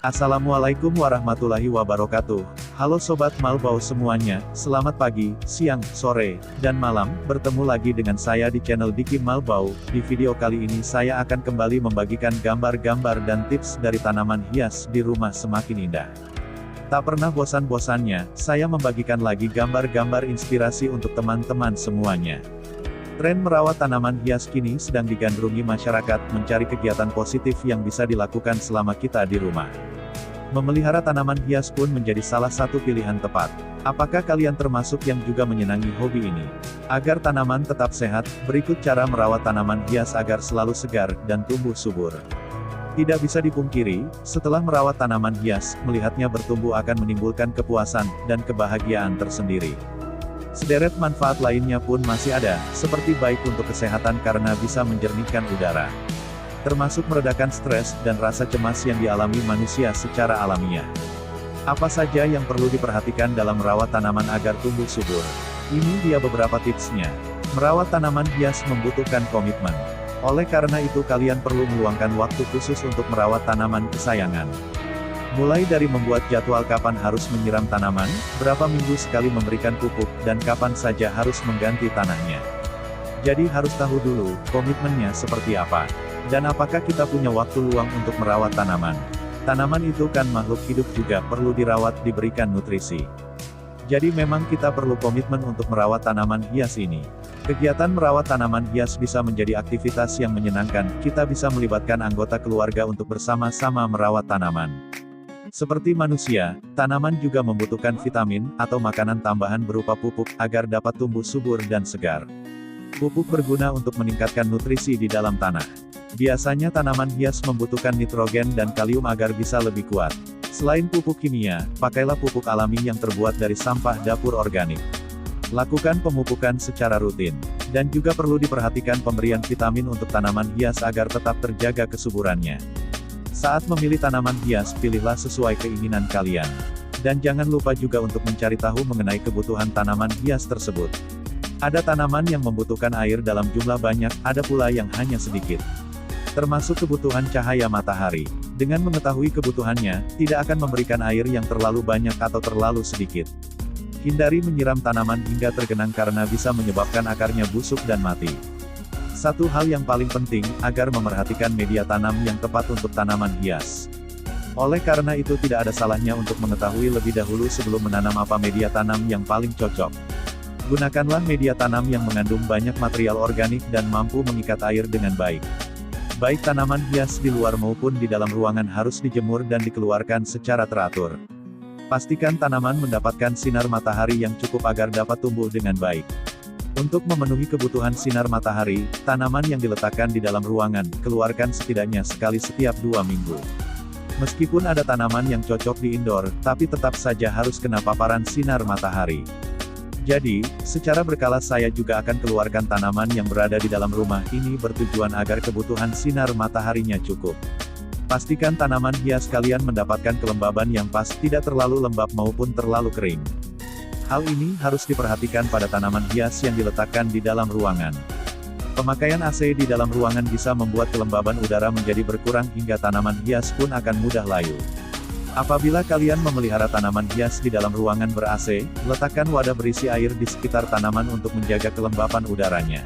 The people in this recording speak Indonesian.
Assalamualaikum warahmatullahi wabarakatuh. Halo Sobat Malbau semuanya, selamat pagi, siang, sore, dan malam, bertemu lagi dengan saya di channel Diki Malbau. Di video kali ini saya akan kembali membagikan gambar-gambar dan tips dari tanaman hias di rumah semakin indah. Tak pernah bosan-bosannya, saya membagikan lagi gambar-gambar inspirasi untuk teman-teman semuanya. Tren merawat tanaman hias kini sedang digandrungi masyarakat, mencari kegiatan positif yang bisa dilakukan selama kita di rumah. Memelihara tanaman hias pun menjadi salah satu pilihan tepat. Apakah kalian termasuk yang juga menyenangi hobi ini? Agar tanaman tetap sehat, berikut cara merawat tanaman hias agar selalu segar dan tumbuh subur. Tidak bisa dipungkiri, setelah merawat tanaman hias, melihatnya bertumbuh akan menimbulkan kepuasan dan kebahagiaan tersendiri. Sederet manfaat lainnya pun masih ada, seperti baik untuk kesehatan karena bisa menjernihkan udara, termasuk meredakan stres dan rasa cemas yang dialami manusia secara alamiah. Apa saja yang perlu diperhatikan dalam merawat tanaman agar tumbuh subur? Ini dia beberapa tipsnya. Merawat tanaman hias membutuhkan komitmen. Oleh karena itu kalian perlu meluangkan waktu khusus untuk merawat tanaman kesayangan. Mulai dari membuat jadwal kapan harus menyiram tanaman, berapa minggu sekali memberikan pupuk, dan kapan saja harus mengganti tanahnya. Jadi harus tahu dulu, komitmennya seperti apa. Dan apakah kita punya waktu luang untuk merawat tanaman. Tanaman itu kan makhluk hidup juga perlu dirawat, diberikan nutrisi. Jadi memang kita perlu komitmen untuk merawat tanaman hias ini. Kegiatan merawat tanaman hias bisa menjadi aktivitas yang menyenangkan, kita bisa melibatkan anggota keluarga untuk bersama-sama merawat tanaman. Seperti manusia, tanaman juga membutuhkan vitamin, atau makanan tambahan berupa pupuk, agar dapat tumbuh subur dan segar. Pupuk berguna untuk meningkatkan nutrisi di dalam tanah. Biasanya tanaman hias membutuhkan nitrogen dan kalium agar bisa lebih kuat. Selain pupuk kimia, pakailah pupuk alami yang terbuat dari sampah dapur organik. Lakukan pemupukan secara rutin. Dan juga perlu diperhatikan pemberian vitamin untuk tanaman hias agar tetap terjaga kesuburannya. Saat memilih tanaman hias, pilihlah sesuai keinginan kalian. Dan jangan lupa juga untuk mencari tahu mengenai kebutuhan tanaman hias tersebut. Ada tanaman yang membutuhkan air dalam jumlah banyak, ada pula yang hanya sedikit. Termasuk kebutuhan cahaya matahari. Dengan mengetahui kebutuhannya, tidak akan memberikan air yang terlalu banyak atau terlalu sedikit. Hindari menyiram tanaman hingga tergenang karena bisa menyebabkan akarnya busuk dan mati. Satu hal yang paling penting, agar memerhatikan media tanam yang tepat untuk tanaman hias. Oleh karena itu tidak ada salahnya untuk mengetahui lebih dahulu sebelum menanam apa media tanam yang paling cocok. Gunakanlah media tanam yang mengandung banyak material organik dan mampu mengikat air dengan baik. Baik tanaman hias di luar maupun di dalam ruangan harus dijemur dan dikeluarkan secara teratur. Pastikan tanaman mendapatkan sinar matahari yang cukup agar dapat tumbuh dengan baik. Untuk memenuhi kebutuhan sinar matahari, tanaman yang diletakkan di dalam ruangan, keluarkan setidaknya sekali setiap 2 minggu. Meskipun ada tanaman yang cocok di indoor, tapi tetap saja harus kena paparan sinar matahari. Jadi, secara berkala saya juga akan keluarkan tanaman yang berada di dalam rumah ini bertujuan agar kebutuhan sinar mataharinya cukup. Pastikan tanaman hias kalian mendapatkan kelembaban yang pas, tidak terlalu lembab maupun terlalu kering. Hal ini harus diperhatikan pada tanaman hias yang diletakkan di dalam ruangan. Pemakaian AC di dalam ruangan bisa membuat kelembaban udara menjadi berkurang hingga tanaman hias pun akan mudah layu. Apabila kalian memelihara tanaman hias di dalam ruangan ber-AC, letakkan wadah berisi air di sekitar tanaman untuk menjaga kelembapan udaranya.